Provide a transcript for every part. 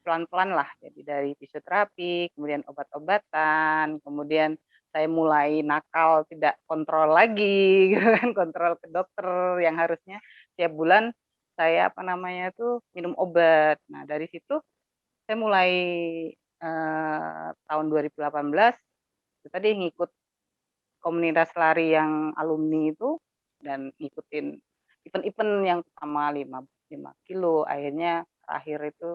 pelan-pelan lah. Jadi dari fisioterapi, kemudian obat-obatan, kemudian saya mulai nakal, tidak kontrol lagi, gitu kan, kontrol ke dokter yang harusnya tiap bulan saya apa namanya tuh minum obat. Nah dari situ saya mulai tahun 2018 itu tadi ngikut komunitas lari yang alumni itu dan ngikutin event-event yang pertama 5 kilo, akhirnya terakhir itu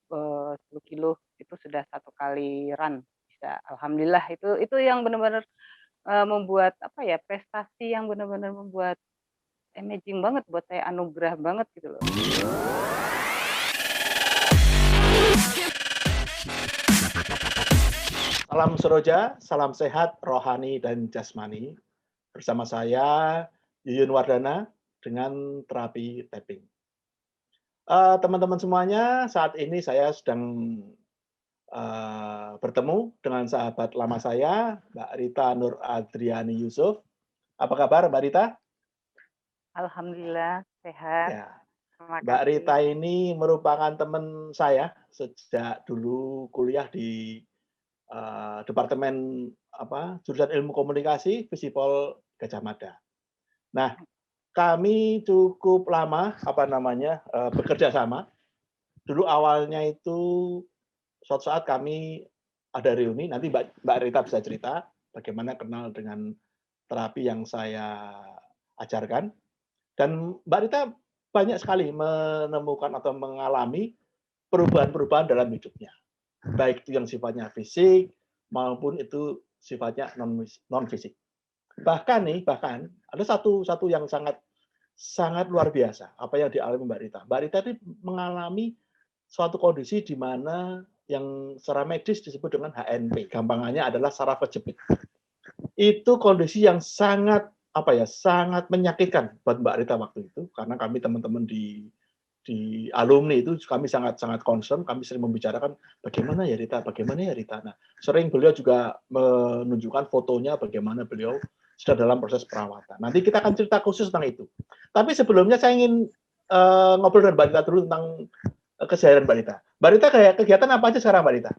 10 kilo itu sudah 1 kali run bisa. Alhamdulillah itu yang benar-benar membuat apa ya prestasi yang benar-benar membuat amazing banget buat saya, anugerah banget gitu loh. Salam Seroja, salam sehat, rohani, dan jasmani. Bersama saya, Yuyun Wardana, dengan terapi tapping. Teman-teman semuanya, saat ini saya sedang bertemu dengan sahabat lama saya, Mbak Rita Nur Adriani Yusuf. Apa kabar, Mbak Rita? Alhamdulillah sehat. Ya, Terima Mbak kasih. Rita ini merupakan teman saya sejak dulu kuliah di Departemen Jurusan Ilmu Komunikasi Visipol Gajah Mada. Nah, kami cukup lama bekerja sama. Dulu awalnya itu suatu saat kami ada reuni, nanti Mbak Rita bisa cerita bagaimana kenal dengan terapi yang saya ajarkan. Dan Mbak Rita banyak sekali menemukan atau mengalami perubahan-perubahan dalam hidupnya. Baik itu yang sifatnya fisik maupun itu sifatnya non fisik. Bahkan ada satu yang sangat luar biasa apa yang dialami Mbak Rita. Mbak Rita ini mengalami suatu kondisi di mana yang secara medis disebut dengan HNP. Gampangannya adalah saraf kejepit. Itu kondisi yang sangat sangat menyakitkan buat Mbak Rita waktu itu karena kami teman-teman di alumni itu kami sangat concern, kami sering membicarakan bagaimana ya Rita. Nah, sering beliau juga menunjukkan fotonya bagaimana beliau sudah dalam proses perawatan. Nanti kita akan cerita khusus tentang itu. Tapi sebelumnya saya ingin ngobrol dengan Mbak Rita dulu tentang keseharian Mbak Rita. Mbak Rita kayak kegiatan apa aja sekarang Mbak Rita?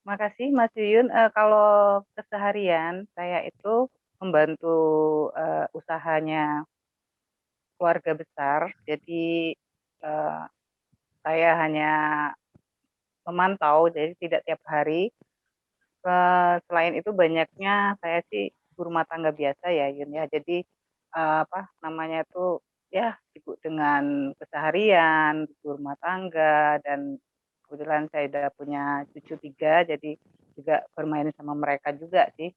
Makasih Mas Yuyun. Kalau keseharian saya itu membantu usahanya keluarga besar. Jadi saya hanya memantau, jadi tidak tiap hari. Selain itu banyaknya saya sih ibu rumah tangga biasa ya Yun ya. Jadi apa namanya tuh ya sibuk dengan keseharian, ibu rumah tangga, dan kebetulan saya udah punya cucu 3, jadi juga bermain sama mereka juga sih.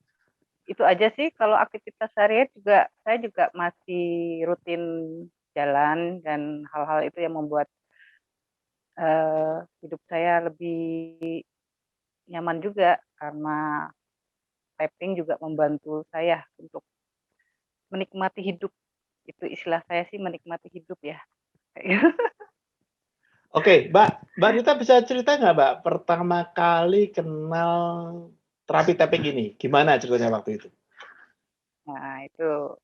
Itu aja sih. Kalau aktivitas sehari juga saya juga masih rutin jalan, dan hal-hal itu yang membuat hidup saya lebih nyaman juga, karena tapping juga membantu saya untuk menikmati hidup. Itu istilah saya sih, menikmati hidup ya. Oke, Mbak Rita bisa cerita nggak Mbak pertama kali kenal terapi tapping ini? Gimana ceritanya waktu itu? Nah itu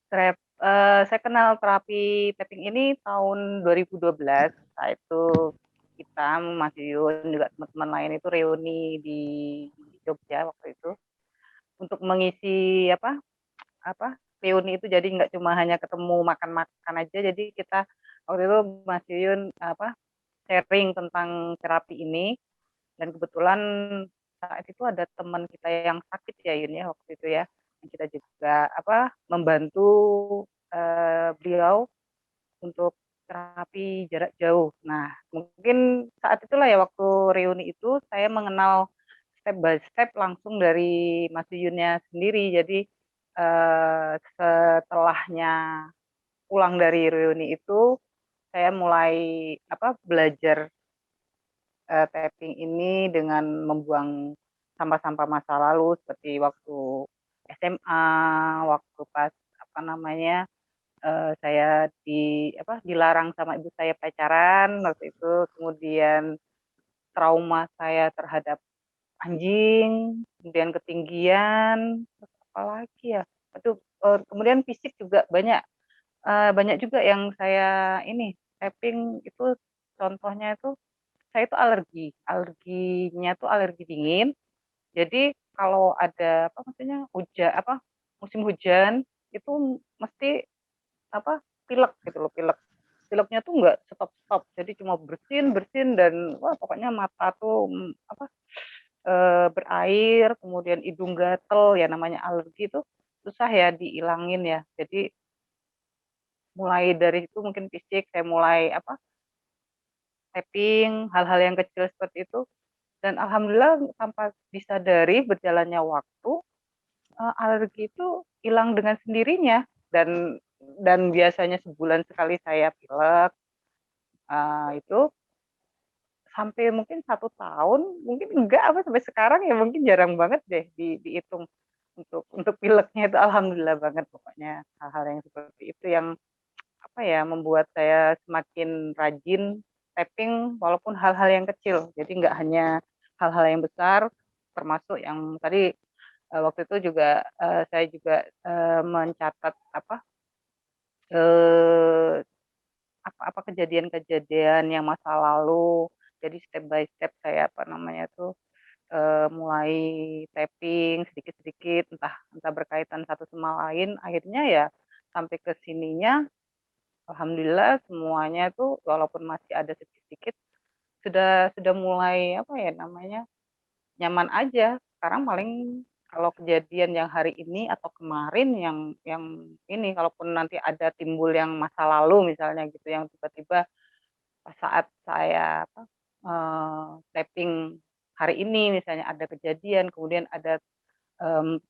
saya kenal terapi tapping ini tahun 2012. Nah, itu kita Mas Yun juga teman-teman lain itu reuni di Jogja waktu itu untuk mengisi apa reuni itu. Jadi nggak cuma hanya ketemu makan-makan aja. Jadi kita waktu itu Mas Yun sharing tentang terapi ini, dan kebetulan saat itu ada teman kita yang sakit ya Yun ya waktu itu ya. Kita juga membantu beliau untuk terapi jarak jauh. Nah, mungkin saat itulah ya waktu reuni itu saya mengenal step by step langsung dari Mas Yunnya sendiri. Jadi setelahnya pulang dari reuni itu saya mulai belajar tapping ini dengan membuang sampah-sampah masa lalu seperti waktu SMA, waktu pas saya dilarang sama ibu saya pacaran waktu itu, kemudian trauma saya terhadap anjing, kemudian ketinggian, terus apa lagi ya? Kemudian fisik juga banyak juga yang saya tapping itu contohnya itu saya itu alerginya tuh alergi dingin. Jadi kalau ada apa maksudnya hujan apa musim hujan itu mesti apa pilek gitu loh pilek. Pileknya tuh nggak stop-stop. Jadi cuma bersin bersin dan wah pokoknya mata tuh apa berair, kemudian hidung gatel ya namanya alergi itu susah ya dihilangin ya. Jadi mulai dari itu mungkin fisik saya mulai apa tapping hal-hal yang kecil seperti itu dan alhamdulillah tanpa disadari berjalannya waktu alergi itu hilang dengan sendirinya dan biasanya sebulan sekali saya pilek itu sampai mungkin 1 tahun mungkin enggak apa sampai sekarang ya mungkin jarang banget deh dihitung untuk pileknya itu alhamdulillah banget pokoknya hal-hal yang seperti itu yang apa ya membuat saya semakin rajin tapping walaupun hal-hal yang kecil jadi nggak hanya hal-hal yang besar termasuk yang tadi waktu itu juga saya juga mencatat eh, apa kejadian-kejadian yang masa lalu jadi step by step saya apa namanya tuh mulai tapping sedikit-sedikit entah entah berkaitan satu sama lain akhirnya ya sampai ke sininya alhamdulillah semuanya tuh walaupun masih ada sedikit-sedikit sudah mulai apa ya namanya nyaman aja sekarang paling kalau kejadian yang hari ini atau kemarin yang ini kalaupun nanti ada timbul yang masa lalu misalnya gitu yang tiba-tiba pas saat saya tapping hari ini misalnya ada kejadian kemudian ada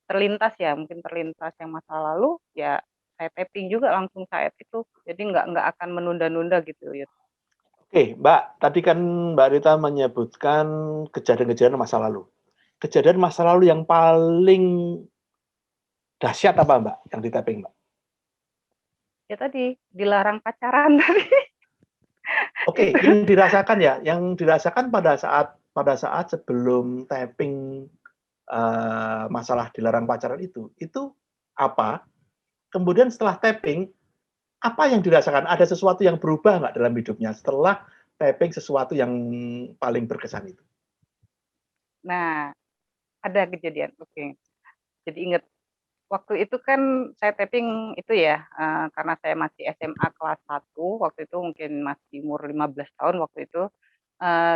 terlintas ya mungkin terlintas yang masa lalu ya saya tapping juga langsung saat itu jadi nggak akan menunda-nunda gitu ya. Oke, Mbak, tadi kan Mbak Rita menyebutkan kejadian-kejadian masa lalu. Kejadian masa lalu yang paling dahsyat apa, Mbak, yang di-tapping, Mbak? Ya tadi dilarang pacaran tadi Oke, itu. yang dirasakan ya, yang dirasakan pada saat sebelum tapping, masalah dilarang pacaran itu apa? Kemudian setelah tapping, apa yang dirasakan? Ada sesuatu yang berubah nggak dalam hidupnya setelah tapping sesuatu yang paling berkesan itu? Nah ada kejadian oke jadi inget waktu itu kan saya tapping itu ya karena saya masih SMA kelas 1 waktu itu mungkin masih umur 15 tahun waktu itu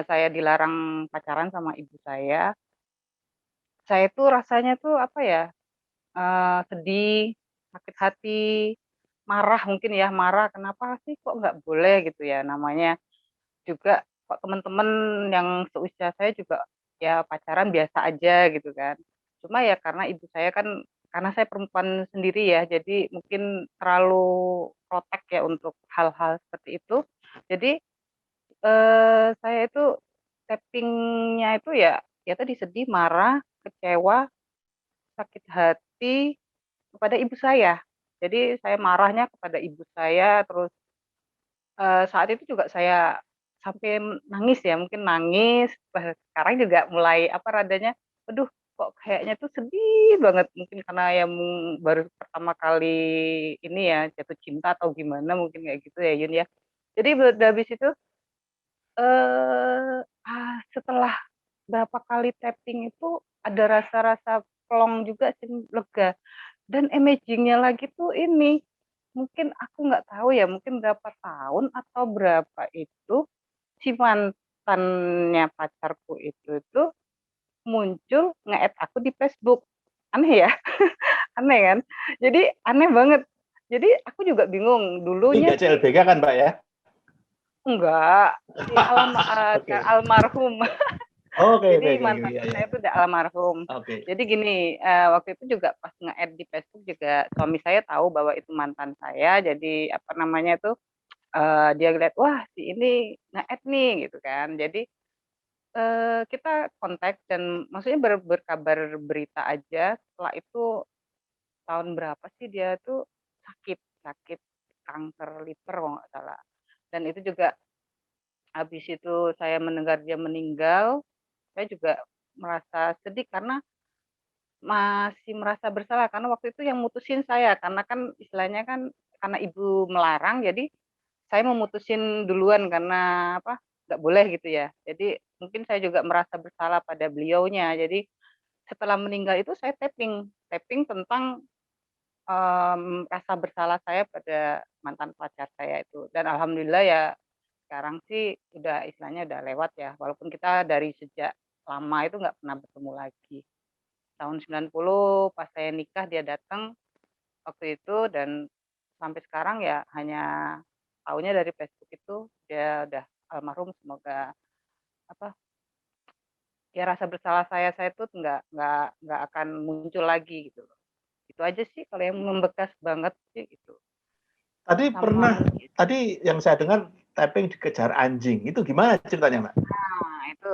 saya dilarang pacaran sama ibu saya tuh rasanya tuh apa ya sedih, sakit hati, marah mungkin ya, marah kenapa sih kok nggak boleh gitu ya, namanya juga kok teman-teman yang seusia saya juga ya pacaran biasa aja gitu kan. Cuma ya karena ibu saya kan karena saya perempuan sendiri ya, jadi mungkin terlalu protek ya untuk hal-hal seperti itu. Jadi, saya itu tapping-nya itu ya tadi sedih, marah, kecewa, sakit hati kepada ibu saya. Jadi saya marahnya kepada ibu saya, terus, saat itu juga saya sampai nangis ya, mungkin nangis, sekarang juga mulai apa, radanya, aduh kok kayaknya tuh sedih banget, mungkin karena yang baru pertama kali ini ya, jatuh cinta atau gimana mungkin kayak gitu ya, Yun, ya. Jadi udah habis itu, setelah berapa kali tapping itu ada rasa-rasa plong juga sih, lega. Dan amazing-nya lagi tuh ini, mungkin aku nggak tahu ya, mungkin berapa tahun atau berapa itu, si mantannya pacarku itu tuh muncul nge-add aku di Facebook. Aneh ya? Aneh kan? Jadi aneh banget. Jadi aku juga bingung, Ini dulunya nggak sih CLBK kan, Mbak, ya? enggak, si Oke. almarhum. Oke oke Jadi oke, mantan iya iya. saya itu udah almarhum. Oke. Jadi gini, waktu itu juga pas nge-add di Facebook juga suami saya tahu bahwa itu mantan saya, jadi apa namanya tuh, dia lihat, "Wah si ini nge-add nih," gitu kan. Jadi, kita kontak dan maksudnya berkabar berita aja, setelah itu tahun berapa sih dia tuh sakit sakit kanker liver kalau nggak salah. Dan itu juga habis itu saya mendengar dia meninggal, saya juga merasa sedih karena masih merasa bersalah karena waktu itu yang mutusin saya, karena kan istilahnya kan karena ibu melarang jadi saya memutusin duluan karena apa, nggak boleh gitu ya. Jadi mungkin saya juga merasa bersalah pada beliaunya. Jadi setelah meninggal itu saya tapping tapping tentang, rasa bersalah saya pada mantan pacar saya itu. Dan alhamdulillah ya sekarang sih udah istilahnya udah lewat ya, walaupun kita dari sejak lama itu nggak pernah bertemu lagi. Tahun 90 pas saya nikah dia datang waktu itu dan sampai sekarang ya hanya taunya dari Facebook itu dia udah almarhum, semoga apa, ya rasa bersalah saya tuh nggak akan muncul lagi gitu loh. Itu aja sih kalau yang membekas banget sih gitu. Tadi Sama pernah, mungkin tadi yang saya dengar tapping dikejar anjing. Itu gimana ceritanya, Mbak? nah itu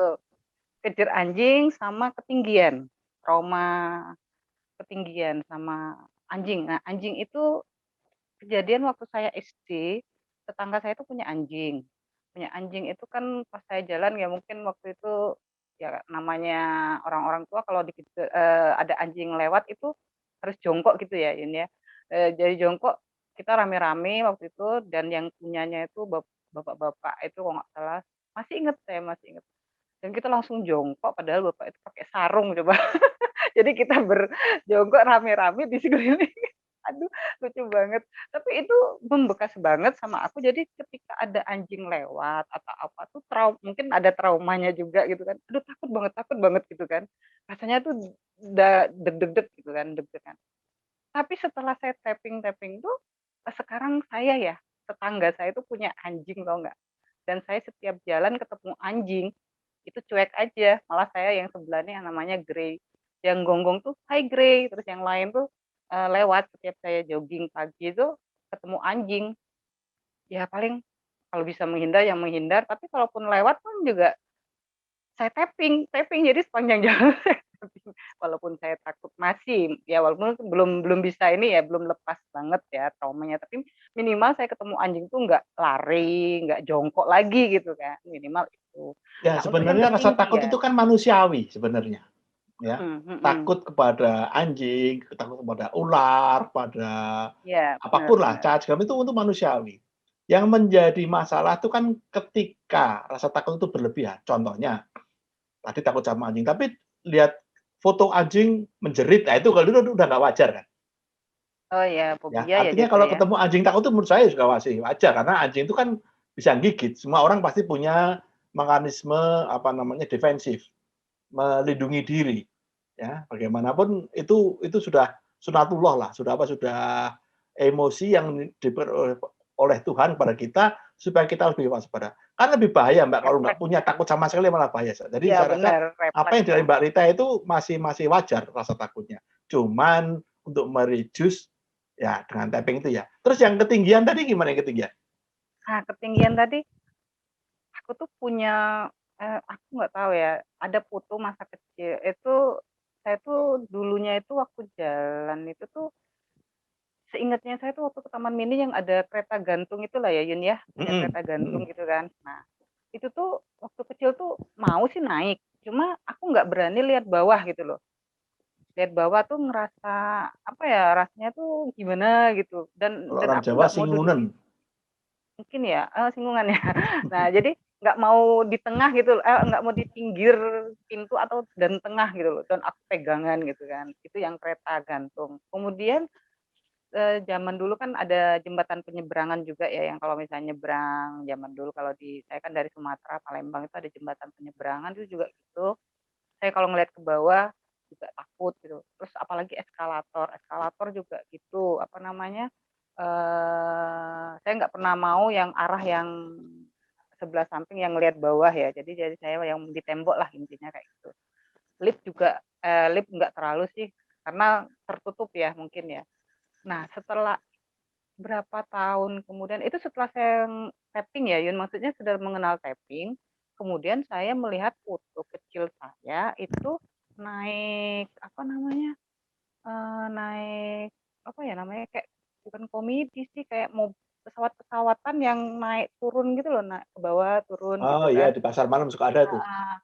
kejar anjing sama ketinggian, trauma ketinggian sama anjing. Nah, anjing itu kejadian waktu saya SD, tetangga saya tuh punya anjing. Punya anjing itu kan pas saya jalan ya mungkin waktu itu ya namanya orang-orang tua kalau ada anjing lewat itu harus jongkok gitu ya ini ya. Jadi jongkok kita rame-rame waktu itu dan yang punyanya itu bapak-bapak itu kalau nggak salah masih inget saya masih inget. Dan kita langsung jongkok padahal bapak itu pakai sarung coba. Jadi kita berjongkok rame-rame di sekeliling. Aduh, lucu banget. Tapi itu membekas banget sama aku. Jadi ketika ada anjing lewat atau apa tuh mungkin ada traumanya juga gitu kan. Aduh, takut banget gitu kan. Rasanya tuh udah deg-deg gitu kan, deg-degan. Tapi setelah saya tapping-tapping tuh sekarang saya ya, tetangga saya tuh punya anjing tau nggak? Dan saya setiap jalan ketemu anjing itu cuek aja, malah saya yang sebelahnya yang namanya Grey, yang gonggong tuh hai Grey, terus yang lain tuh lewat setiap saya jogging pagi itu ketemu anjing, ya paling kalau bisa menghindar yang menghindar, tapi kalaupun lewat pun juga saya tapping tapping jadi sepanjang jalan saya tapping. Walaupun saya takut masih ya walaupun belum belum bisa ini ya belum lepas banget ya traumanya, tapi minimal saya ketemu anjing tuh nggak lari, nggak jongkok lagi gitu kan, minimal itu. Ya, Nah untuk yang sebenarnya rasa takut itu ketinggian kan manusiawi sebenarnya, ya. mhm mhm. Takut kepada anjing, takut kepada ular, pada Iya, bener apapun lah, bener. cacat segala itu untuk manusiawi. Yang menjadi masalah itu kan ketika rasa takut itu berlebihan. Contohnya, tadi takut sama anjing, tapi lihat foto anjing menjerit, nah itu kalau itu udah nggak wajar kan. Oh ya, Ya, fobia ya artinya jatuhnya kalau ya? ketemu anjing takut itu menurut saya juga masih wajar karena anjing itu kan bisa gigit. Semua orang pasti punya mekanisme apa namanya defensif, melindungi diri. Ya, bagaimanapun itu sudah sunatullah lah, sudah apa sudah emosi yang diberi oleh Tuhan kepada kita supaya kita lebih waspada. Kan lebih bahaya Mbak kalau nggak Refleks punya ya? takut sama sekali malah bahaya. Jadi Iya saya rasa bener, apa refleks yang dari ya. Mbak Rita itu masih masih wajar rasa takutnya. Cuman untuk mereduce ya dengan tapping itu ya. Terus yang ketinggian tadi gimana yang ketinggian? Nah ketinggian tadi, aku tuh punya, aku nggak tahu ya, ada foto masa kecil, itu saya tuh dulunya itu waktu jalan itu tuh, seingatnya saya tuh waktu ke Taman Mini yang ada kereta gantung itulah ya Yun ya, punya Mhm, kereta gantung mhm. gitu kan. Nah, itu tuh waktu kecil tuh mau sih naik, cuma aku nggak berani lihat bawah gitu loh. Lihat bawah tuh ngerasa, apa ya, rasanya tuh gimana gitu, Kalau dan orang aku Jawa nggak mau duduk singgungan. mungkin ya, singgungan ya. Nah, jadi nggak mau di tengah gitu, nggak mau di pinggir pintu atau dan tengah gitu loh, dan aku pegangan gitu kan, itu yang kereta gantung. Kemudian, zaman dulu kan ada jembatan penyeberangan juga ya, yang kalau misalnya nyebrang zaman dulu kalau saya kan dari Sumatera, Palembang itu ada jembatan penyeberangan itu juga gitu. Saya kalau ngelihat ke bawah juga takut gitu. Terus apalagi eskalator, eskalator juga gitu, apa namanya, saya nggak pernah mau yang arah yang sebelah samping yang ngelihat bawah ya. Jadi saya yang di tembok lah intinya kayak gitu. Lift juga, lift nggak terlalu sih, karena tertutup ya mungkin ya. Nah setelah berapa tahun kemudian, itu setelah saya tapping ya Yun, maksudnya sudah mengenal tapping, kemudian saya melihat foto kecil saya itu naik, apa namanya, naik, apa ya namanya, kayak bukan komedi sih, kayak mau pesawat-pesawatan yang naik turun gitu loh, naik ke bawah, turun Oh gitu iya kan. di pasar malam suka ada tuh. Heeh.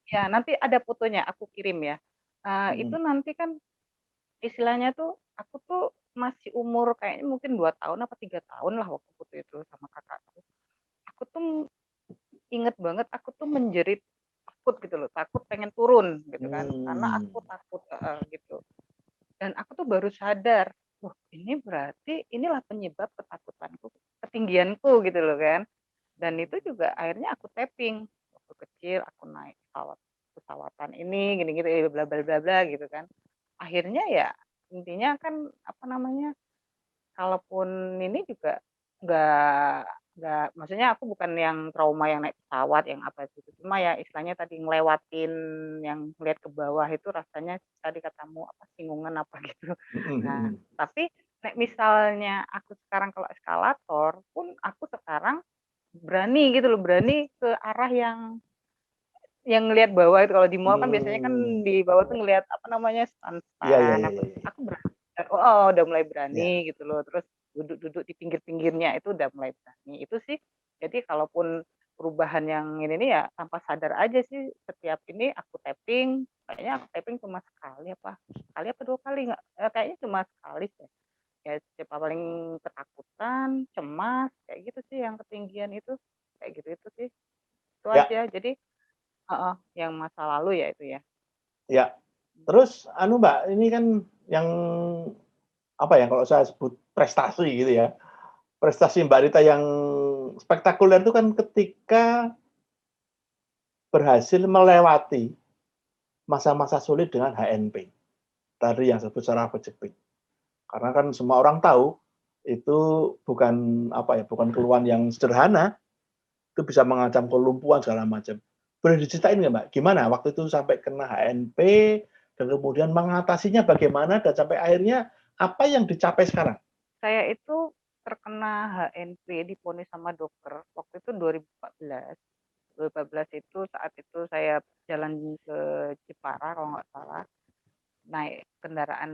Ya nanti ada fotonya, aku kirim ya. Itu Mhm. nanti kan istilahnya tuh, aku tuh masih umur kayaknya mungkin 2 tahun apa 3 tahun lah waktu foto itu sama kakakku. Aku tuh inget banget aku tuh menjerit takut gitu loh, takut pengen turun gitu kan, karena aku takut gitu. Dan aku tuh baru sadar, wah ini berarti inilah penyebab ketakutanku, ketinggianku gitu loh kan. Dan itu juga akhirnya aku tapping, waktu kecil aku naik pesawatan ini gini-gini bla bla bla bla gitu kan. Akhirnya ya intinya kan apa namanya, kalaupun ini juga nggak nggak maksudnya aku bukan yang trauma yang naik pesawat yang apa gitu, cuma ya istilahnya tadi ngelewatin yang ngelihat ke bawah itu rasanya tadi katamu apa, singgungan apa gitu. Nah, tapi nek misalnya aku sekarang kalau eskalator pun aku sekarang berani gitu loh, berani ke arah yang ngelihat bawah itu. Kalau di mall kan biasanya kan di bawah tuh ngelihat apa namanya, Iya iya stan-stan iya apa, iya. aku berani. Oh, udah mulai Ya. berani gitu loh. Terus duduk-duduk di pinggir-pinggirnya itu udah mulai berani. Itu sih, jadi kalaupun perubahan yang ini nih ya tanpa sadar aja sih setiap ini aku tapping, kayaknya aku tapping cuma sekali apa 2 kali nggak, kayaknya cuma sekali sih. Ya siapa paling ketakutan, cemas, kayak gitu sih yang ketinggian itu, kayak gitu itu sih. Itu Ya, aja. Jadi heeh, yang masa lalu ya itu ya. ya. Terus anu Mbak, ini kan yang apa ya kalau saya sebut prestasi gitu ya. Prestasi Mbak Rita yang spektakuler itu kan ketika berhasil melewati masa-masa sulit dengan HNP. Tadi yang sebut saraf kejepit. Karena kan semua orang tahu itu bukan apa ya, bukan keluhan yang sederhana, itu bisa mengancam kelumpuhan segala macam. Boleh diceritain nggak Mbak, gimana waktu itu sampai kena HNP dan kemudian mengatasinya bagaimana dan sampai akhirnya apa yang dicapai sekarang? Saya itu terkena HNP divonis sama dokter waktu itu 2014. 2014 itu saat itu saya jalan ke Jepara kalau nggak salah, naik kendaraan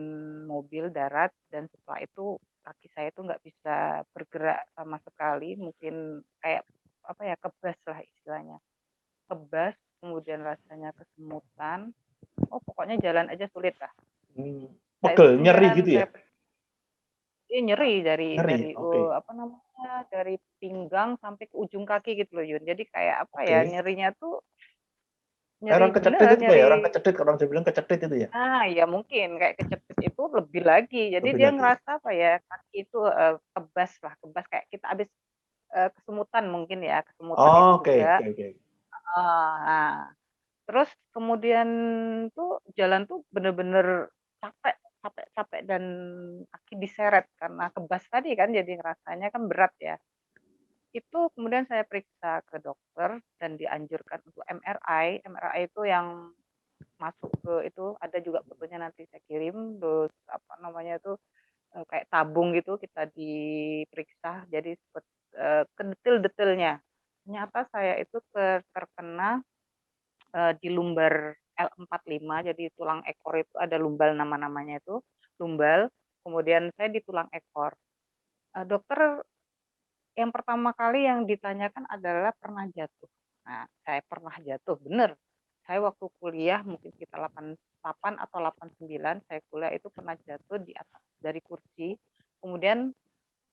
mobil darat dan setelah itu kaki saya itu nggak bisa bergerak sama sekali, mungkin kayak apa ya, kebas lah istilahnya. Kebas, kemudian rasanya kesemutan, oh pokoknya jalan aja sulit lah. Nah itu Pegel, nyeri kemudian gitu ya? saya nyeri Nyeri ya? dari Oke. apa namanya, dari pinggang sampai ke ujung kaki gitu loh Yun. Jadi kayak apa ya, Oke. nyerinya tuh Kayak nyeri orang kecedit beneran, itu Pak ya? nyeri. Orang kecedit, orang Jawa bilang kecedit itu ya? Ya mungkin kayak kecepit itu lebih lagi. Jadi Lebih dia lagi. ngerasa apa ya, kaki itu kebas lah, kebas kayak kita habis kesemutan mungkin ya, kesemutan itu Oh, oke juga. oke oke. Nah, terus kemudian tuh jalan tuh bener-bener capek, capek, capek dan kaki diseret karena kebas tadi kan, jadi ngerasanya kan berat ya. Itu kemudian saya periksa ke dokter dan dianjurkan untuk MRI. MRI itu yang masuk ke itu ada juga fotonya nanti saya kirim, terus apa namanya itu kayak tabung gitu kita diperiksa jadi ke detail-detailnya. Ternyata saya itu terkena di lumbar L45, jadi tulang ekor itu ada lumbal nama-namanya itu, lumbal, kemudian saya di tulang ekor. Dokter yang pertama kali yang ditanyakan adalah pernah jatuh. Nah, saya pernah jatuh, bener. Saya waktu kuliah mungkin sekitar 88 atau 89, saya kuliah itu pernah jatuh di atas dari kursi. Kemudian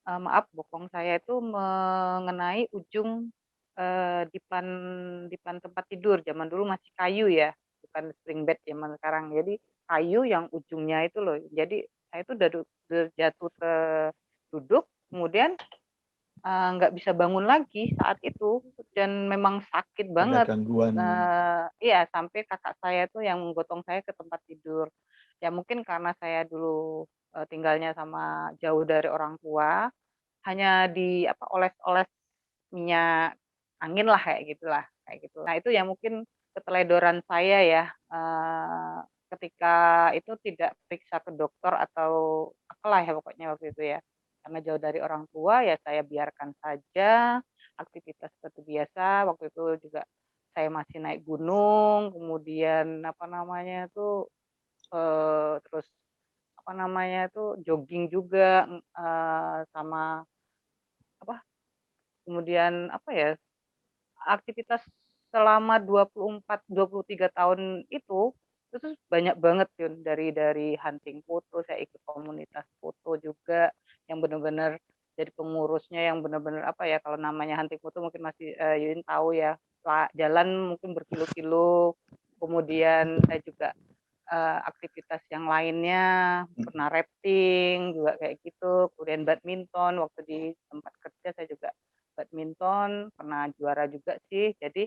maaf bokong saya itu mengenai ujung dipan dipan tempat tidur. Zaman dulu masih kayu ya, bukan spring bed zaman sekarang. Jadi kayu yang ujungnya itu loh. Jadi saya itu udah jatuh duduk, kemudian nggak bisa bangun lagi saat itu dan memang sakit Ada banget. gangguan. Iya sampai kakak saya tuh yang menggotong saya ke tempat tidur. Ya mungkin karena saya dulu tinggalnya sama jauh dari orang tua, hanya di apa oles-oles minyak angin lah kayak gitu. Nah itu yang mungkin keteledoran saya ya ketika itu tidak periksa ke dokter atau apalah ya pokoknya waktu itu ya. Karena jauh dari orang tua ya saya biarkan saja aktivitas seperti biasa. Waktu itu juga saya masih naik gunung, kemudian apa namanya itu terus apa namanya itu jogging juga sama apa kemudian apa ya aktivitas selama 23 tahun itu Itu tuh banyak banget Yun, dari hunting foto, saya ikut komunitas foto juga, yang benar-benar jadi pengurusnya yang benar-benar apa ya, kalau namanya hunting foto mungkin masih Yun tahu ya, jalan mungkin berkilo-kilo, kemudian saya juga aktivitas yang lainnya, pernah rafting juga kayak gitu, kemudian badminton, waktu di tempat kerja saya juga badminton, pernah juara juga sih. Jadi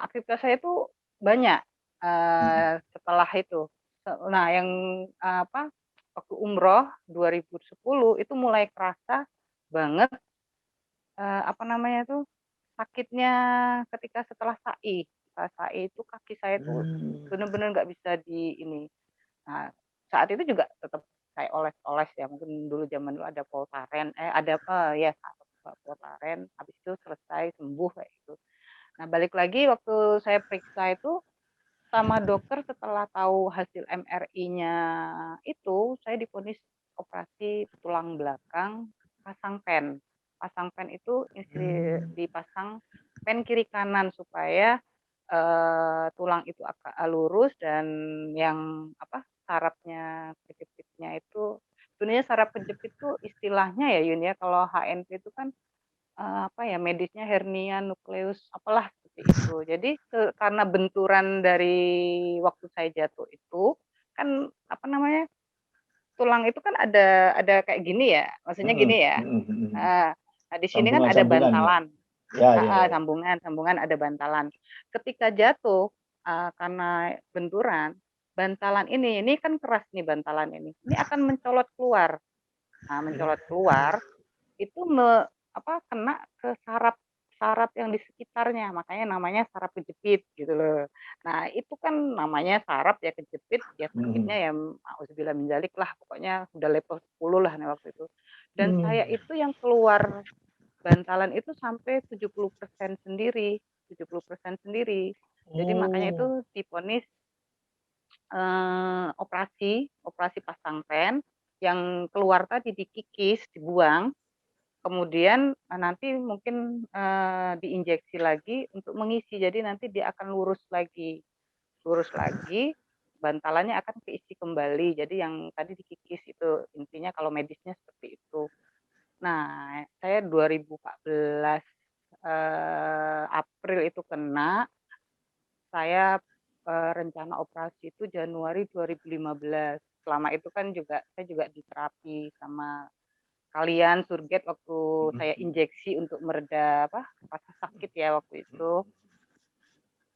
aktivitas saya itu banyak setelah itu. Nah, yang apa waktu umroh 2010 itu mulai kerasa banget apa namanya tuh sakitnya ketika setelah sa'i. Setelah sa'i itu kaki saya tuh benar-benar nggak bisa di ini. Nah, saat itu juga tetap saya oles-oles ya, mungkin dulu zaman dulu ada Voltaren, ada apa ya, Voltaren, habis itu selesai sembuh kayak gitu. Nah, balik lagi waktu saya periksa itu sama dokter setelah tahu hasil MRI-nya itu, saya divonis operasi tulang belakang, pasang pen. Pasang pen itu dipasang pen kiri kanan supaya tulang itu agak lurus dan yang apa sarafnya kejepitnya itu sebenarnya saraf kejepit itu istilahnya ya Yun ya kalau HNP itu kan apa ya medisnya hernia nukleus apalah seperti itu. Jadi karena benturan dari waktu saya jatuh itu kan apa namanya tulang itu kan ada kayak gini ya, maksudnya gini ya. Nah, di sini kan ada Sambungan-sambungan ya. bantalan, Ya, ya, ya. sambungan ada bantalan. Ketika jatuh karena benturan, bantalan ini kan keras nih bantalan ini akan mencolot keluar. Nah, mencolot keluar itu kena ke saraf yang di sekitarnya, makanya namanya saraf kejepit gitu loh. Nah itu kan namanya saraf ya kejepit, ya sakitnya ya auzubillah min dzalik lah, pokoknya udah level 10 lah nih waktu itu. Dan saya itu yang keluar bantalan itu sampai 70% sendiri, 70% sendiri. Jadi makanya itu divonis operasi pasang pen, yang keluar tadi dikikis, dibuang, kemudian nanti mungkin diinjeksi lagi untuk mengisi. Jadi nanti dia akan lurus lagi, bantalannya akan keisi kembali. Jadi yang tadi dikikis itu intinya kalau medisnya seperti itu. Nah, saya 2014 April itu kena, saya rencana operasi itu Januari 2015. Selama itu kan saya juga diterapi sama kalian surget waktu saya injeksi untuk mereda rasa sakit ya waktu itu.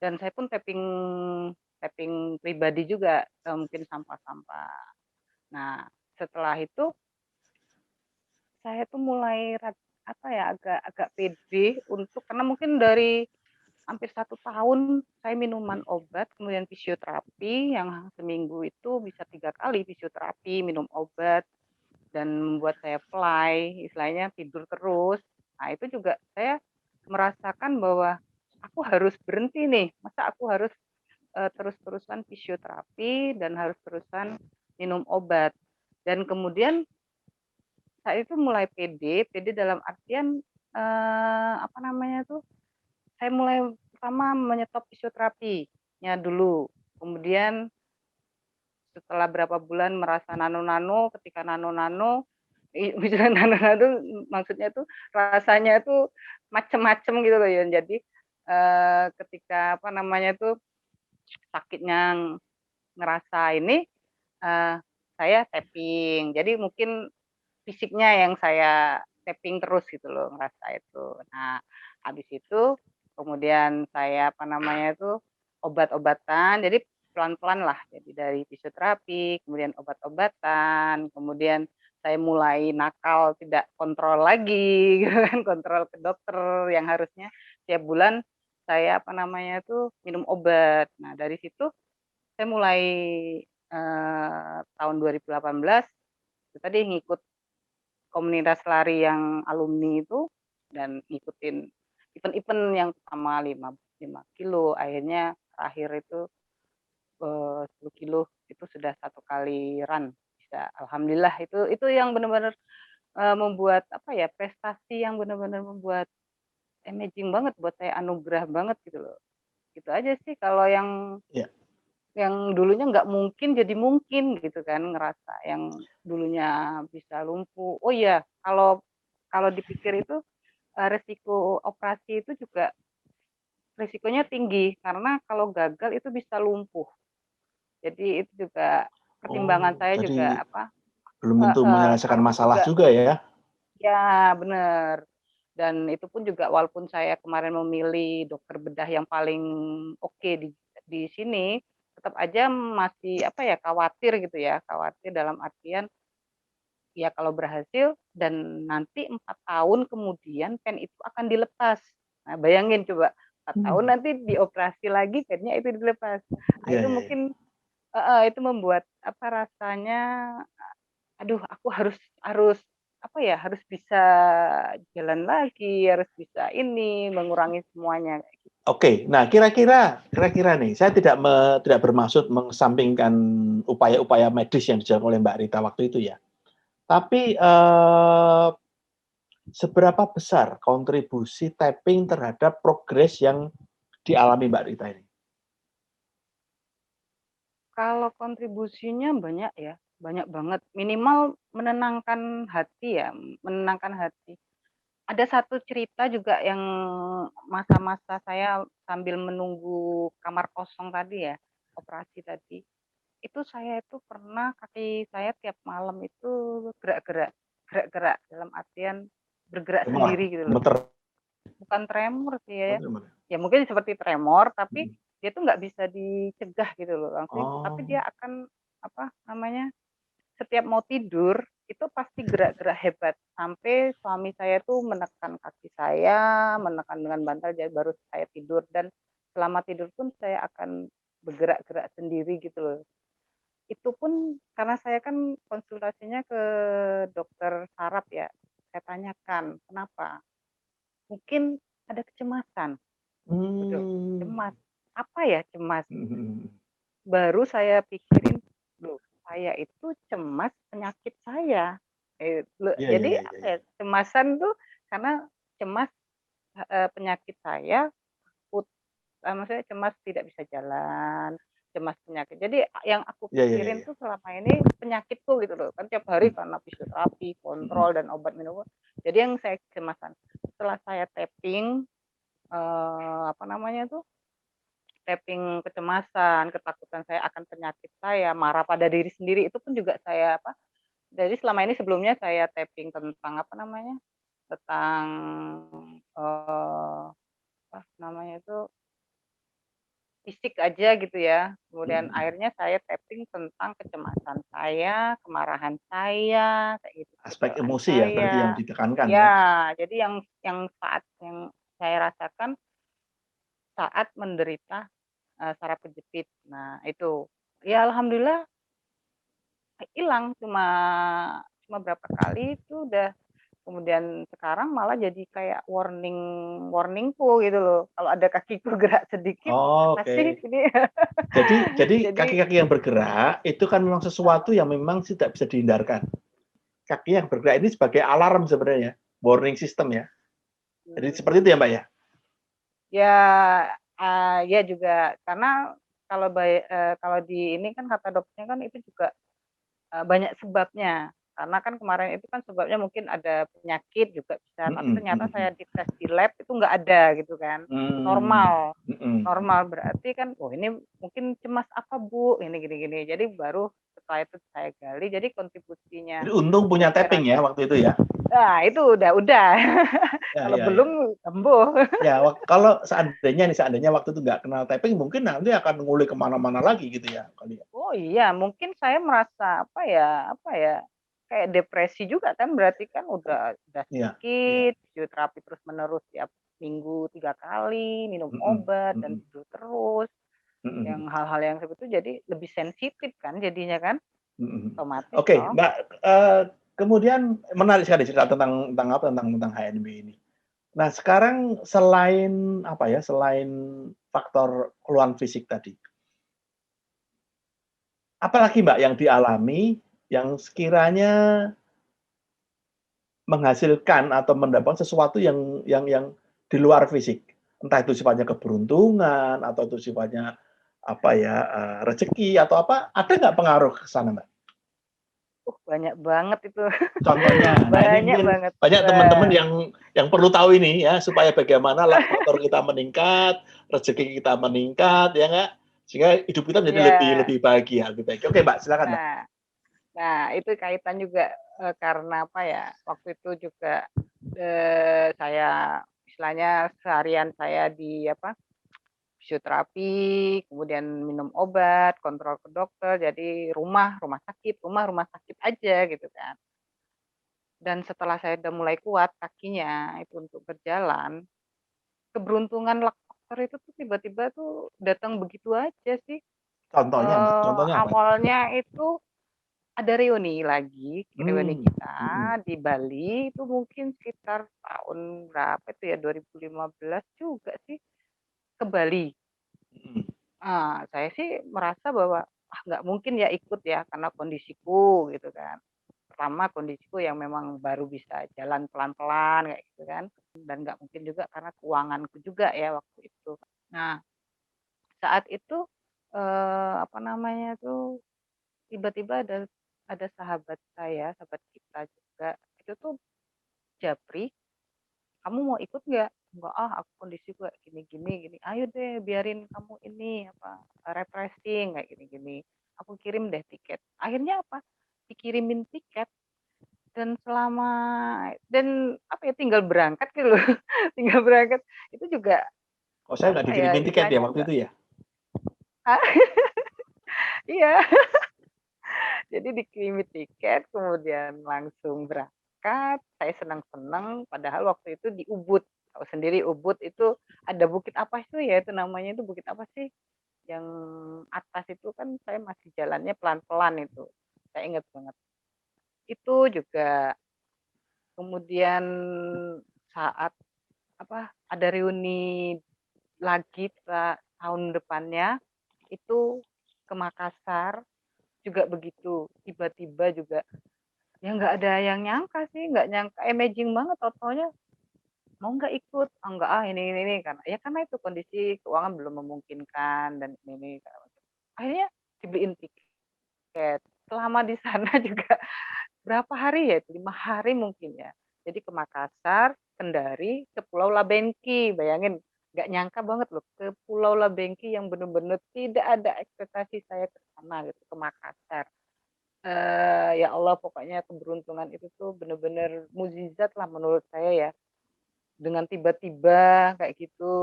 Dan saya pun tapping pribadi juga mungkin sampah-sampah. Nah, setelah itu saya tuh mulai agak pede untuk karena mungkin dari hampir 1 tahun saya minuman obat, kemudian fisioterapi yang seminggu itu bisa 3 kali fisioterapi, minum obat, dan membuat saya fly, istilahnya tidur terus. Nah itu juga saya merasakan bahwa aku harus berhenti nih, masa aku harus terus-terusan fisioterapi dan harus terusan minum obat. Dan kemudian saya itu mulai pede dalam artian saya mulai pertama menyetop fisioterapinya dulu. Kemudian setelah berapa bulan merasa nano-nano, ketika nano-nano, misalnya nano-nano maksudnya tuh rasanya tuh macem-macem gitu loh ya. Jadi ketika tuh sakitnya ngerasa ini, saya tapping. Jadi mungkin fisiknya yang saya tapping terus gitu loh, ngerasa itu. Nah, habis itu kemudian saya obat-obatan. Jadi pelan-pelan lah. Jadi dari fisioterapi, kemudian obat-obatan, kemudian saya mulai nakal, tidak kontrol lagi, gitu kan, kontrol ke dokter yang harusnya tiap bulan saya minum obat. Nah, dari situ saya mulai tahun 2018 itu tadi ngikut komunitas lari yang alumni itu dan ngikutin event-event yang pertama 5 kilo, akhirnya terakhir itu 10 kilo itu sudah 1 kali run bisa. Alhamdulillah itu yang benar-benar membuat prestasi yang benar-benar membuat amazing banget buat saya, anugerah banget gitu loh. Gitu aja sih kalau yang yang dulunya nggak mungkin jadi mungkin gitu kan, ngerasa yang dulunya bisa lumpuh. Oh iya, kalau kalau dipikir itu resiko operasi itu juga risikonya tinggi karena kalau gagal itu bisa lumpuh. Jadi itu juga pertimbangan Oh, saya juga jadi apa, belum tentu menyelesaikan takut masalah juga. juga ya? Ya, bener. Dan itu pun juga walaupun saya kemarin memilih dokter bedah yang paling oke di sini, tetap aja masih apa ya, khawatir gitu ya, khawatir dalam artian, ya kalau berhasil dan nanti 4 tahun kemudian pen itu akan dilepas. Nah, bayangin coba 4 tahun Hmm. nanti dioperasi lagi pennya itu dilepas. Nah, Iya, itu iya, iya. mungkin itu membuat apa rasanya, aduh aku harus harus apa ya, harus bisa jalan lagi, harus bisa ini, mengurangi semuanya kayak gitu. Oke, nah kira-kira nih, saya tidak bermaksud mengesampingkan upaya-upaya medis yang dijalankan oleh Mbak Rita waktu itu ya. Tapi, seberapa besar kontribusi tapping terhadap progres yang dialami Mbak Rita ini? Kalau kontribusinya banyak ya, banyak banget. Minimal menenangkan hati ya, menenangkan hati. Ada satu cerita juga yang masa-masa saya sambil menunggu kamar kosong tadi ya, operasi tadi. Itu saya itu pernah kaki saya tiap malam itu gerak-gerak, gerak-gerak dalam artian bergerak Tremor, sendiri gitu loh. gemeter, Bukan tremor sih ya, oh tremor. ya mungkin seperti tremor tapi Mhm. dia tuh nggak bisa dicegah gitu loh langsung, tapi Oh, dia akan apa namanya, setiap mau tidur itu pasti gerak-gerak hebat sampai suami saya tuh menekan kaki saya, menekan dengan bantal jadi baru saya tidur dan selama tidur pun saya akan bergerak-gerak sendiri gitu loh. Itu pun karena saya kan konsultasinya ke dokter saraf ya, saya tanyakan, "Kenapa?" Mungkin ada kecemasan. Waduh, mmm, cemas. Apa ya cemas? mhm, mhm. Baru saya pikirin, loh saya itu cemas penyakit saya. Iya, iya, Jadi iya, iya, apa iya. ya, cemasan tuh karena cemas, penyakit saya, maksudnya cemas tidak bisa jalan, cemas penyakit. Jadi yang aku Iya, iya, iya, pikirin iya. tuh selama ini penyakitku gitu loh, kan tiap hari Mmm, karena fisioterapi, mhm. kontrol dan obat minum. Jadi yang saya kecemasan. Setelah saya tapping, apa namanya tuh, tapping kecemasan, ketakutan saya akan penyakit saya, marah pada diri sendiri, itu pun juga saya apa, jadi selama ini sebelumnya saya tapping tentang apa namanya, tentang, apa namanya itu, fisik aja gitu ya. Mhm, Kemudian mhm. akhirnya saya tapping tentang kecemasan saya, kemarahan saya, kayak gitu, Aspek kecewaan emosi ya berarti yang saya. ditekankan ya? Ya, jadi yang saat yang saya rasakan saat menderita saraf kejepit. Nah itu, ya alhamdulillah hilang, cuma cuma berapa kali itu udah kemudian sekarang malah jadi kayak warning-ku gitu loh, kalau ada kakiku gerak sedikit, "Apa sih Oke. ini?" Jadi Jadi kaki-kaki yang bergerak itu kan memang sesuatu yang memang tidak bisa dihindarkan. Kaki yang bergerak ini sebagai alarm sebenarnya, warning system ya. Jadi mmm, seperti itu ya, Mbak, ya? ya, ya juga karena kalau di ini kan kata dokternya kan itu juga banyak sebabnya, karena kan kemarin itu kan sebabnya mungkin ada penyakit juga bisa, tapi Mhm, ternyata mhm, saya dites di lab itu nggak ada gitu kan, mmm, normal. mhm. Normal berarti kan, "Oh ini mungkin cemas apa Bu? Ini gini gini." Jadi baru setelah itu saya gali, jadi kontribusinya Jadi untung punya yang saya tapping ya rasa waktu itu ya? itu udah. Ya, Kalau ya, ya. belum sembuh. Ya, kalau seandainya waktu itu nggak kenal tapping mungkin nanti akan ngulik ke mana-mana lagi gitu ya kali ya? Oh iya, mungkin saya merasa apa ya, kayak depresi juga kan berarti kan udah Iya, iya. sedikit, fisioterapi terus-menerus tiap minggu 3 kali, minum Mhm, obat dan mhm, tidur terus, mhm, yang mhm. hal-hal yang seperti itu jadi lebih sensitif kan jadinya kan, Mhm. otomatis Oke, toh. Mbak, kemudian menarik sekali cerita tentang apa, tentang HNB ini. Nah, sekarang selain apa ya, selain faktor keluhan fisik tadi, apalagi Mbak yang dialami yang sekiranya menghasilkan atau mendapat sesuatu yang di luar fisik? Entah itu sifatnya keberuntungan atau itu sifatnya apa ya, rezeki atau apa, ada nggak pengaruh ke sana, Mbak? Banyak banget itu. Contohnya, nah ini Banyak mungkin banget. banyak teman-teman Wah, yang perlu tahu ini ya, supaya bagaimana faktor kita meningkat, rezeki kita meningkat, ya nggak? Sehingga hidup kita menjadi lebih ya. lebih bahagia, lebih baik. Oke, Mbak, silakan, Mbak. Nah, nah itu kaitan juga karena apa ya? Waktu itu juga saya istilahnya seharian saya di apa? Fisioterapi, kemudian minum obat, kontrol ke dokter, jadi rumah sakit aja gitu kan. Dan setelah saya udah mulai kuat kakinya itu untuk berjalan, keberuntungan luck faktor itu tuh tiba-tiba tuh datang begitu aja sih. Contohnya, Mbak, contohnya apa? Awalnya itu ada reuni lagi, reuni Hmm, mhm, kita di Bali itu mungkin sekitar tahun berapa itu ya, 2015 juga sih ke Bali. mhm, Saya sih merasa bahwa, nggak mungkin ya ikut ya karena kondisiku gitu kan. Pertama kondisiku yang memang baru bisa jalan pelan-pelan kayak gitu kan, dan nggak mungkin juga karena keuanganku juga ya waktu itu. Nah, saat itu, apa namanya tuh, tiba-tiba ada sahabat saya, sahabat kita juga, itu tuh japri, "Kamu mau ikut nggak?" "Nggak ah, aku kondisiku kayak gini gini gini." "Ayo deh biarin kamu ini, apa, refreshing kayak gini gini. Aku kirim deh tiket." Akhirnya apa, dikirimin tiket dan apa ya, tinggal berangkat gitu loh, tinggal berangkat. Itu juga, oh, saya nggak apa ya, dikirimin tiket ya istilahnya waktu nggak itu ya? iya. Jadi dikirimi tiket, kemudian langsung berangkat, saya senang-senang, padahal waktu itu di Ubud. Tahu sendiri Ubud itu ada bukit apa itu ya, itu namanya itu bukit apa sih? Yang atas itu kan saya masih jalannya pelan-pelan itu. Saya ingat banget. Itu juga kemudian saat apa ada reuni lagi tahun depannya itu ke Makassar juga begitu tiba-tiba juga. Ya nggak ada yang nyangka sih, nggak nyangka, amazing banget tau-taunya, "Mau nggak ikut?" "Ah, nggak ah, ini," karena itu kondisi keuangan belum memungkinkan dan ini segala macam. Akhirnya dibeliin tiket. Selama di sana juga berapa hari ya, 5 hari mungkin ya. Jadi ke Makassar, Kendari, ke Pulau Labengki, bayangin, nggak nyangka banget loh, ke Pulau Labengki yang bener-bener tidak ada ekspektasi saya ke sana gitu, ke Makassar. Ya Allah pokoknya keberuntungan itu tuh bener-bener mukjizat lah menurut saya ya. Dengan tiba-tiba kayak gitu,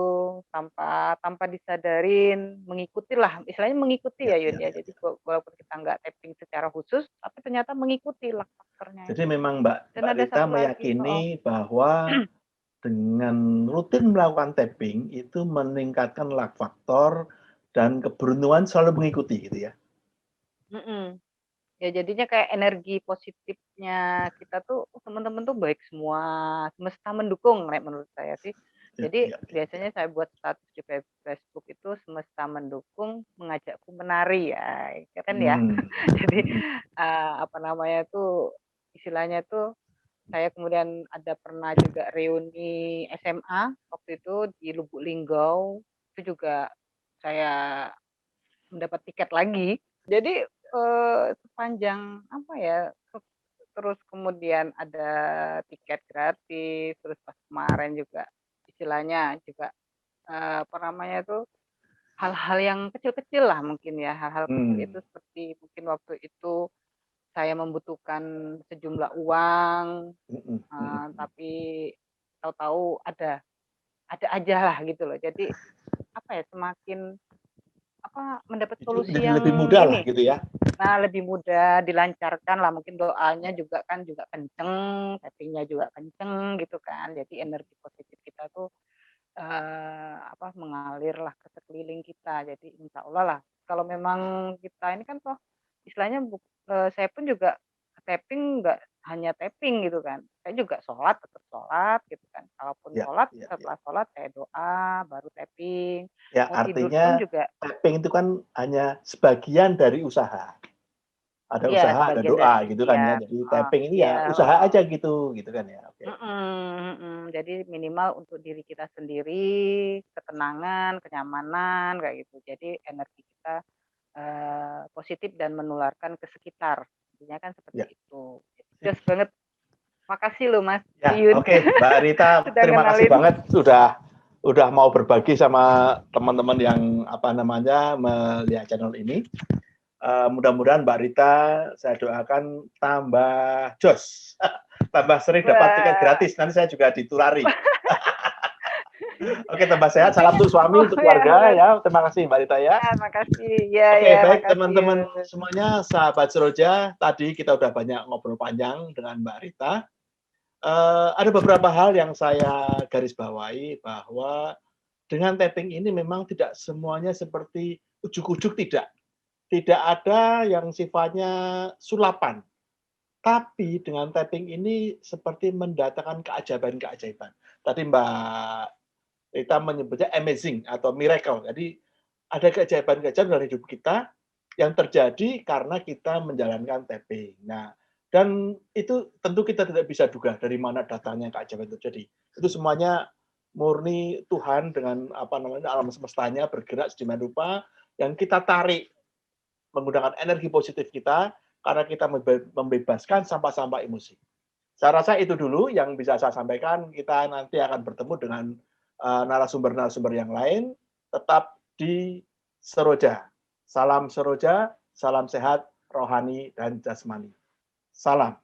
tanpa tanpa disadarin, mengikutilah, istilahnya mengikuti Ya, ya ya, Yun ya. ya. Jadi walaupun kita nggak tapping secara khusus, tapi ternyata mengikuti luck faktornya Jadi itu. memang Mbak Dan Mbak ada Rita satu lagi meyakini bahwa dengan rutin melakukan tapping itu meningkatkan luck faktor dan keberuntungan selalu mengikuti gitu ya? mhm. Ya jadinya kayak energi positifnya kita tuh, teman-teman tuh baik semua, semesta mendukung menurut saya sih. Ya, Jadi ya, ya, ya. biasanya saya buat status di Facebook itu semesta mendukung mengajakku menari ya, keren ya. Hmm, Jadi, mhm, apa namanya tuh, istilahnya tuh saya kemudian ada pernah juga reuni SMA waktu itu di Lubuk Linggau, itu juga saya mendapat tiket lagi. Jadi, sepanjang apa ya, terus kemudian ada tiket gratis, terus pas kemarin juga istilahnya juga, apa namanya tuh, hal-hal yang kecil-kecil lah mungkin ya, hal-hal kecil hmm, itu seperti mungkin waktu itu saya membutuhkan sejumlah uang, mhm, mhm. tapi tahu-tahu ada aja lah gitu loh. Jadi apa ya, semakin apa, mendapat Hidup solusi menjadi yang lebih mudah lah ini, gitu ya? nah lebih mudah, dilancarkan lah, mungkin doanya juga kan juga kenceng, tapping juga kenceng gitu kan. Jadi energi positif kita tuh, apa, mengalir lah ke sekeliling kita. Jadi insya Allah lah, kalau memang kita ini kan toh istilahnya saya pun juga tapping nggak hanya tapping gitu kan, saya juga sholat, tetap sholat gitu kan. Kalaupun Ya, sholat, ya, ya. setelah sholat saya doa, baru tapping. Ya, Mau tidur pun artinya juga tapping itu kan hanya sebagian dari usaha. Ada iya usaha, ada sebagian dari doa gitu kan ya. ikhtiar, Jadi heeh, tapping ini ya iya, usaha heeh. aja gitu kan ya. Oke, oke. Mhm, mhm. Jadi minimal untuk diri kita sendiri, ketenangan, kenyamanan, kayak gitu. Jadi energi kita positif dan menularkan ke sekitar. Intinya kan Ya. seperti itu. Gas banget. Makasih loh Mas Ya, Yun. oke, Mbak Rita, Sudah terima kasih ngenalin. banget udah mau berbagi sama teman-teman yang melihat channel ini. Mudah-mudahan Mbak Rita, saya doakan tambah jos, tambah sering dapat tiket Wah. gratis. Nanti saya juga ditulari. Oke, tambah sehat. Penting. Salam untuk suami, untuk keluarga ya. Terima kasih Mbak Rita ya. Makasih. Ya, Oke, ya, baik makasih teman-teman Yun. semuanya, sahabat Seroja. Tadi kita udah banyak ngobrol panjang dengan Mbak Rita. Ada beberapa hal yang saya garis bawahi bahwa dengan tapping ini memang tidak semuanya seperti ujuk-ujuk, tidak. Tidak ada yang sifatnya sulapan. Tapi dengan tapping ini seperti mendatangkan keajaiban-keajaiban. Tadi Mbak Rita menyebutnya amazing atau miracle. Jadi ada keajaiban-keajaiban dalam hidup kita yang terjadi karena kita menjalankan tapping. Nah, dan itu tentu kita tidak bisa duga dari mana datangnya keajaiban itu terjadi. Itu semuanya murni Tuhan dengan alam semestanya bergerak sedemikian rupa yang kita tarik menggunakan energi positif kita karena kita membebaskan sampah-sampah emosi. Saya rasa itu dulu yang bisa saya sampaikan. Kita nanti akan bertemu dengan narasumber-narasumber yang lain. Tetap di Seroja. Salam Seroja, salam sehat, rohani, dan jasmani. Salam.